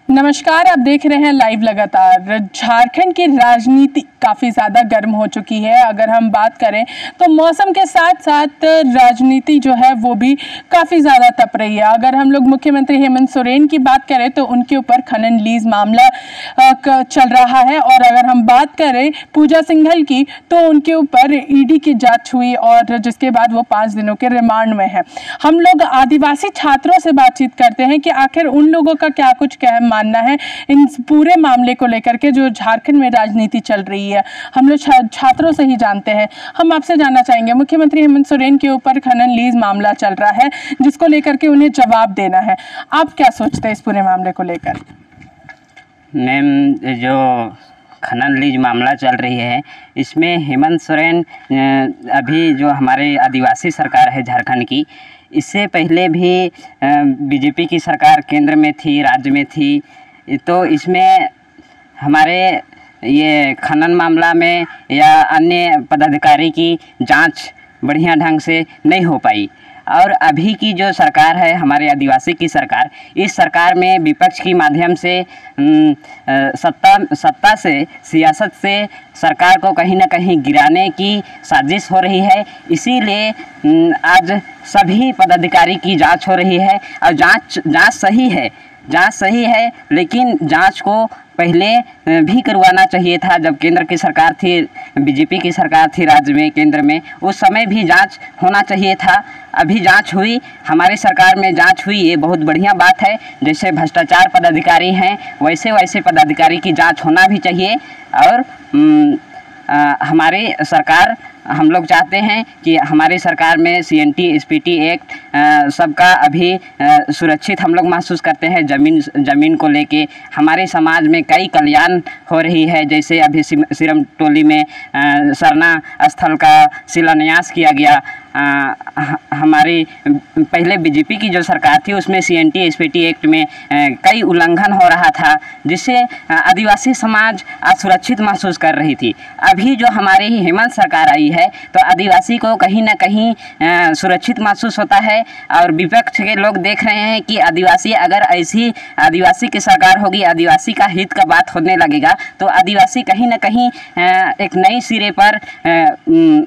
नमस्कार, आप देख रहे हैं लाइव लगातार। झारखंड की राजनीति काफ़ी ज़्यादा गर्म हो चुकी है। अगर हम बात करें तो मौसम के साथ साथ राजनीति जो है वो भी काफ़ी ज़्यादा तप रही है। अगर हम लोग मुख्यमंत्री हेमंत सोरेन की बात करें तो उनके ऊपर खनन लीज मामला चल रहा है, और अगर हम बात करें पूजा सिंघल की तो उनके ऊपर ईडी की जांच हुई और जिसके बाद वो 5 दिनों के रिमांड में है। हम लोग आदिवासी छात्रों से बातचीत करते हैं कि आखिर उन लोगों का क्या कुछ मानना है इन पूरे मामले को लेकर के जो झारखंड में राजनीति चल रही है। हम लोग छात्रों से ही जानते हैं। हम आपसे जानना चाहेंगे, मुख्यमंत्री हेमंत सोरेन के ऊपर खनन लीज मामला चल रहा है जिसको लेकर के उन्हें जवाब देना है। आप क्या सोचते हैं इस पूरे मामले को लेकर? मैम, जो खनन लीज मामला चल रही है इसमें हेमंत सोरेन अभी जो हमारे आदिवासी सरकार है झारखंड की, इससे पहले भी बीजेपी की सरकार केंद्र में थी, राज्य में थी, तो इसमें हमारे ये खनन मामला में या अन्य पदाधिकारी की जांच बढ़िया ढंग से नहीं हो पाई। और अभी की जो सरकार है हमारे आदिवासी की सरकार, इस सरकार में विपक्ष की माध्यम से सत्ता से, सियासत से सरकार को कहीं ना कहीं गिराने की साजिश हो रही है। इसीलिए आज सभी पदाधिकारी की जांच हो रही है और जांच सही है, लेकिन जांच को पहले भी करवाना चाहिए था। जब केंद्र की सरकार थी, बीजेपी की सरकार थी राज्य में, केंद्र में, उस समय भी जांच होना चाहिए था। अभी जांच हुई, हमारी सरकार में जांच हुई, ये बहुत बढ़िया बात है। जैसे भ्रष्टाचार पदाधिकारी हैं वैसे पदाधिकारी की जांच होना भी चाहिए। और हमारी सरकार, हम लोग चाहते हैं कि हमारी सरकार में CNT SPT एक्ट सबका अभी सुरक्षित हम लोग महसूस करते हैं। ज़मीन को लेके हमारे समाज में कई कल्याण हो रही है। जैसे अभी सिरम टोली में सरना स्थल का शिलान्यास किया गया। हमारी पहले बीजेपी की जो सरकार थी उसमें CNT SPT एक्ट में कई उल्लंघन हो रहा था, जिससे आदिवासी समाज असुरक्षित महसूस कर रही थी। अभी जो हमारी हेमंत सरकार आई है तो आदिवासी को कहीं ना कहीं सुरक्षित महसूस होता है। और विपक्ष के लोग देख रहे हैं कि आदिवासी, अगर ऐसी आदिवासी की सरकार होगी, आदिवासी का हित का बात होने लगेगा, तो आदिवासी कहीं ना कहीं एक नई सिरे पर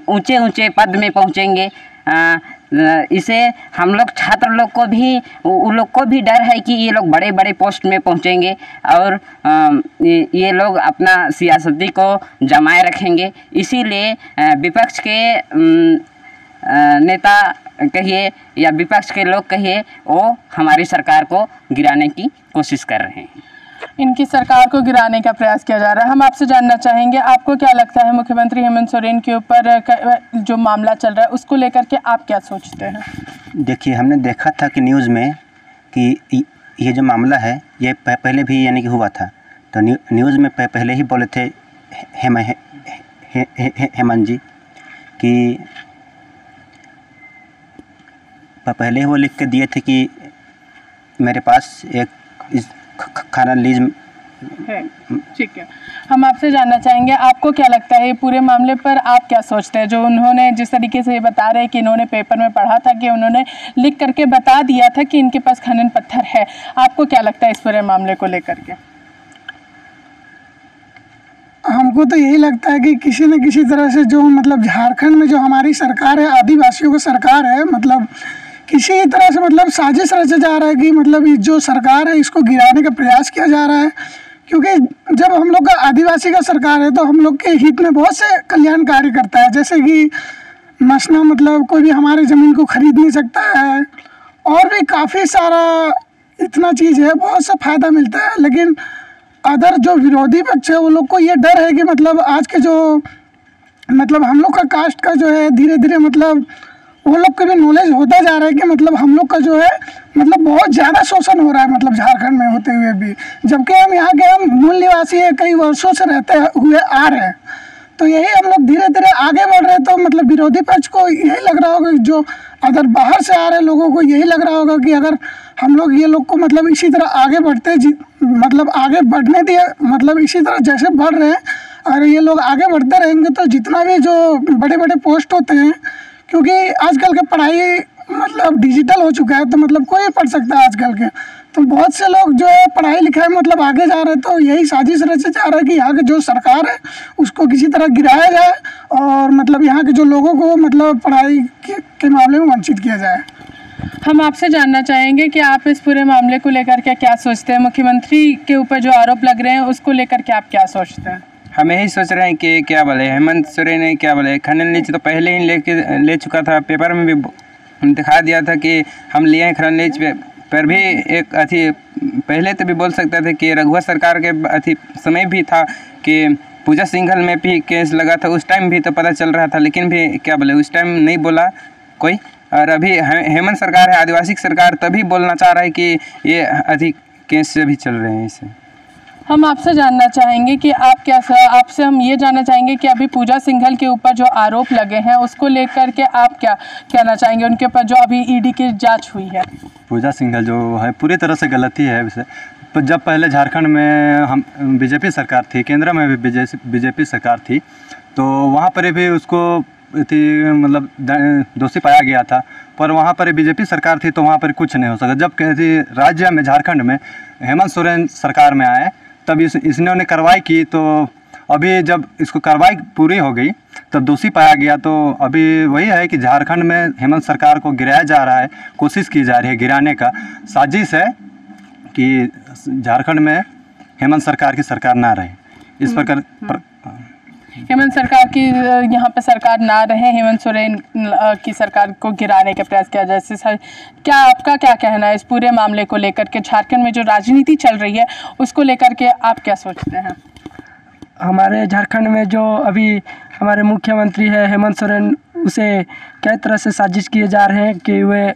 ऊंचे पद में पहुंचेंगे। इसे हम लोग छात्र लोग को भी, उन लोग को भी डर है कि ये लोग बड़े बड़े पोस्ट में पहुंचेंगे और ये लोग अपना सियासती को जमाए रखेंगे। इसीलिए विपक्ष के नेता कहिए या विपक्ष के लोग कहिए, वो हमारी सरकार को गिराने की कोशिश कर रहे हैं। इनकी सरकार को गिराने का प्रयास किया जा रहा है। हम आपसे जानना चाहेंगे, आपको क्या लगता है मुख्यमंत्री हेमंत सोरेन के ऊपर जो मामला चल रहा है उसको लेकर के आप क्या सोचते हैं? देखिए, हमने देखा था कि न्यूज़ में कि ये जो मामला है ये पहले भी यानी कि हुआ था। तो न्यूज़ में पहले ही बोले थे हेमंत जी कि पहले ही वो लिख के दिए थे कि मेरे पास एक खनन लीज है। ठीक है, हम आपसे जानना चाहेंगे, आपको क्या लगता है पूरे मामले पर, आप क्या सोचते हैं? जो उन्होंने जिस तरीके से ये बता रहे हैं कि इन्होंने पेपर में पढ़ा था कि उन्होंने लिख करके बता दिया था कि इनके पास खनन पत्थर है, आपको क्या लगता है इस पूरे मामले को लेकर के? हमको तो यही लगता है कि किसी न किसी तरह से जो मतलब झारखंड में जो हमारी सरकार है, आदिवासियों की सरकार है, मतलब किसी तरह से मतलब साजिश रचा जा रहा है कि मतलब ये जो सरकार है इसको गिराने का प्रयास किया जा रहा है। क्योंकि जब हम लोग का आदिवासी का सरकार है तो हम लोग के हित में बहुत से कल्याण कार्य करता है, जैसे कि मसला मतलब कोई भी हमारे ज़मीन को खरीद नहीं सकता है, और भी काफ़ी सारा इतना चीज़ है, बहुत सा फ़ायदा मिलता है। लेकिन अदर जो विरोधी पक्ष है वो लोग को ये डर है कि मतलब आज के जो मतलब हम लोग का कास्ट का जो है धीरे धीरे मतलब वो लोग को भी नॉलेज होता जा रहा है कि मतलब हम लोग का जो है मतलब बहुत ज़्यादा शोषण हो रहा है मतलब झारखंड में होते हुए भी, जबकि हम यहाँ के हम मूल निवासी है, कई वर्षों से रहते हुए आ रहे हैं। तो यही हम लोग धीरे धीरे आगे बढ़ रहे हैं। तो मतलब विरोधी पक्ष को यही लग रहा होगा, जो अगर बाहर से आ रहे लोगों को यही लग रहा होगा कि अगर हम लोग ये लोग को मतलब इसी तरह आगे बढ़ते मतलब आगे बढ़ने दिए, मतलब इसी तरह जैसे बढ़ रहे हैं, अगर ये लोग आगे बढ़ते रहेंगे तो जितना भी जो बड़े बड़े पोस्ट होते हैं, क्योंकि आजकल की पढ़ाई मतलब डिजिटल हो चुका है, तो मतलब कोई पढ़ सकता है आजकल के, तो बहुत से लोग जो है पढ़ाई लिखाई मतलब आगे जा रहे हैं, तो यही साजिश रचे जा रहा है कि यहाँ की जो सरकार है उसको किसी तरह गिराया जाए और मतलब यहाँ के जो लोगों को मतलब पढ़ाई के मामले में वंचित किया जाए। हम आपसे जानना चाहेंगे कि आप इस पूरे मामले को लेकर के क्या सोचते हैं, मुख्यमंत्री के ऊपर जो आरोप लग रहे हैं उसको लेकर के आप क्या सोचते हैं? हम यही सोच रहे हैं कि क्या बोले हेमंत सोरेन ने क्या बोले खनन लीज तो पहले ही ले चुका था, पेपर में भी दिखा दिया था कि हम लिए हैं खनन लीज पर भी एक अथी पहले तो भी बोल सकते थे कि रघुवर सरकार के अथी समय भी था कि पूजा सिंघल में भी केस लगा था, उस टाइम भी तो पता चल रहा था, लेकिन भी क्या बोले उस टाइम नहीं बोला कोई। और अभी हेमंत सरकार है, आदिवासी सरकार, तभी बोलना चाह रहा है कि ये अधिक केस से भी चल रहे हैं इसे। हम आपसे जानना चाहेंगे कि आपसे हम ये जानना चाहेंगे कि अभी पूजा सिंघल के ऊपर जो आरोप लगे हैं उसको लेकर के आप क्या कहना चाहेंगे, उनके ऊपर जो अभी ईडी की जांच हुई है? पूजा सिंघल जो है पूरी तरह से गलती है वैसे। जब पहले झारखंड में हम बीजेपी सरकार थी, केंद्र में भी बीजेपी सरकार थी, तो वहाँ पर भी उसको मतलब दोषी पाया गया था, पर वहाँ पर बीजेपी सरकार थी तो वहाँ पर कुछ नहीं हो सका। जब कहती राज्य में झारखंड में हेमंत सोरेन सरकार में आए तब इसने कार्रवाई की, तो अभी जब इसको कार्रवाई पूरी हो गई तब दोषी पाया गया। तो अभी वही है कि झारखंड में हेमंत सरकार को गिराया जा रहा है, कोशिश की जा रही है गिराने का। साजिश है कि झारखंड में हेमंत सरकार की सरकार ना रहे, इस प्रकार हेमंत सरकार की यहाँ पे सरकार ना रहे, हेमंत सोरेन की सरकार को गिराने का प्रयास किया जाए। सर, क्या आपका क्या कहना है इस पूरे मामले को लेकर के? झारखंड में जो राजनीति चल रही है उसको लेकर के आप क्या सोचते हैं? हमारे झारखंड में जो अभी हमारे मुख्यमंत्री है हेमंत सोरेन, उसे कई तरह से साजिश किए जा रहे हैं कि वे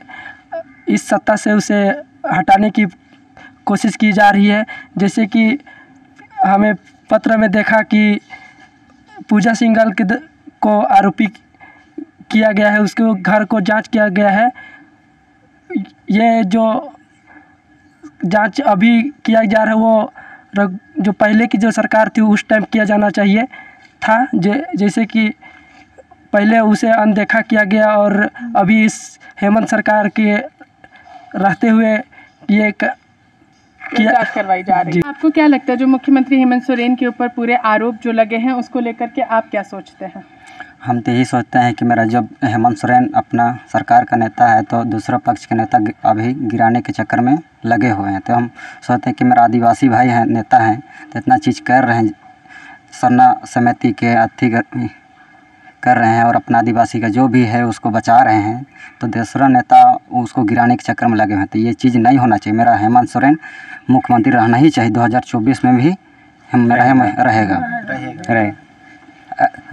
इस सत्ता से उसे हटाने की कोशिश की जा रही है। जैसे कि हमें पत्र में देखा कि पूजा सिंघल को आरोपी किया गया है, उसके घर को जांच किया गया है। ये जो जांच अभी किया जा रहा है वो जो पहले की जो सरकार थी उस टाइम किया जाना चाहिए था। जैसे कि पहले उसे अनदेखा किया गया और अभी इस हेमंत सरकार के रहते हुए ये जांच करवाई जा रही है। आपको क्या लगता है जो मुख्यमंत्री हेमंत सोरेन के ऊपर पूरे आरोप जो लगे हैं उसको लेकर के आप क्या सोचते हैं? हम तो यही सोचते हैं कि मेरा जब हेमंत सोरेन अपना सरकार का नेता है तो दूसरा पक्ष के नेता अभी गिराने के चक्कर में लगे हुए हैं। तो हम सोचते हैं कि मेरा आदिवासी भाई हैं, नेता हैं, तो इतना चीज़ कर रहे हैं, सरना समिति के अथी कर रहे हैं और अपना आदिवासी का जो भी है उसको बचा रहे हैं, तो दूसरा नेता उसको गिराने के चक्कर में लगे हुए हैं। तो ये चीज़ नहीं होना चाहिए। मेरा हेमंत सोरेन मुख्यमंत्री रहना ही चाहिए, 2024 में भी रहेगा।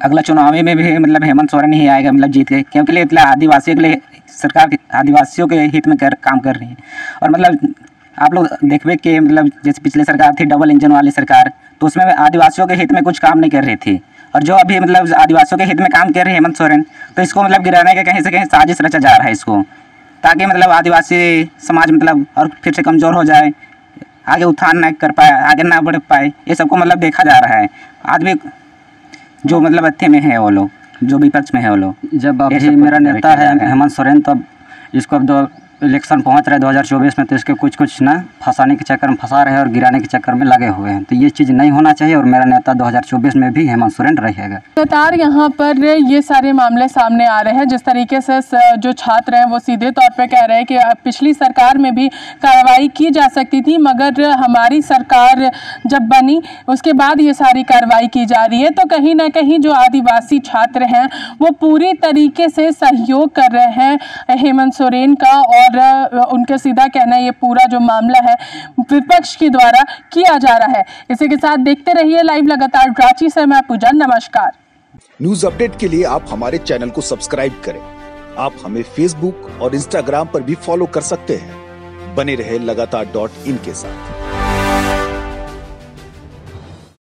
अगला चुनावी में भी मतलब हेमंत सोरेन ही आएगा, मतलब जीत के, क्योंकि मतलब आदिवासियों के लिए सरकार आदिवासियों के हित में काम कर रही है। और मतलब आप लोग देखिए कि मतलब जैसे पिछले सरकार थी डबल इंजन वाली सरकार, तो उसमें आदिवासियों के हित में कुछ काम नहीं कर रही थी, और जो अभी मतलब आदिवासियों के हित में काम कर रही है हेमंत सोरेन, तो इसको मतलब गिराने का कहीं से कहीं साजिश रचा जा रहा है इसको, ताकि मतलब आदिवासी समाज मतलब और फिर से कमज़ोर हो जाए, आगे उत्थान ना कर पाए, आगे ना बढ़ पाए। ये सबको मतलब देखा जा रहा है। आदमी जो मतलब अच्छे में है वो लोग, जो विपक्ष में है वो लोग। जब अभी मेरा नेता है हेमंत सोरेन, तब इसको अब जो इलेक्शन पहुंच रहे 2024 में, तो इसके कुछ ना फंसाने के चक्कर में फंसा रहे हैं और गिराने के चक्कर में लगे हुए हैं। तो ये चीज़ नहीं होना चाहिए और मेरा नेता 2024 में भी हेमंत सोरेन रहेगा। लगातार यहाँ पर ये सारे मामले सामने आ रहे हैं। जिस तरीके से जो छात्र हैं वो सीधे तौर पे कह रहे हैं कि पिछली सरकार में भी कार्रवाई की जा सकती थी, मगर हमारी सरकार जब बनी उसके बाद ये सारी कार्रवाई की जा रही है। तो कहीं ना कहीं जो आदिवासी छात्र हैं वो पूरी तरीके से सहयोग कर रहे हैं हेमंत सोरेन का, और उनका सीधा कहना है ये पूरा जो मामला है विपक्ष के द्वारा किया जा रहा है। इसी के साथ देखते रहिए लाइव लगातार। रांची से मैं पूजा, नमस्कार। न्यूज अपडेट के लिए आप हमारे चैनल को सब्सक्राइब करें। आप हमें फेसबुक और इंस्टाग्राम पर भी फॉलो कर सकते हैं। बने रहे लगातार.in के साथ।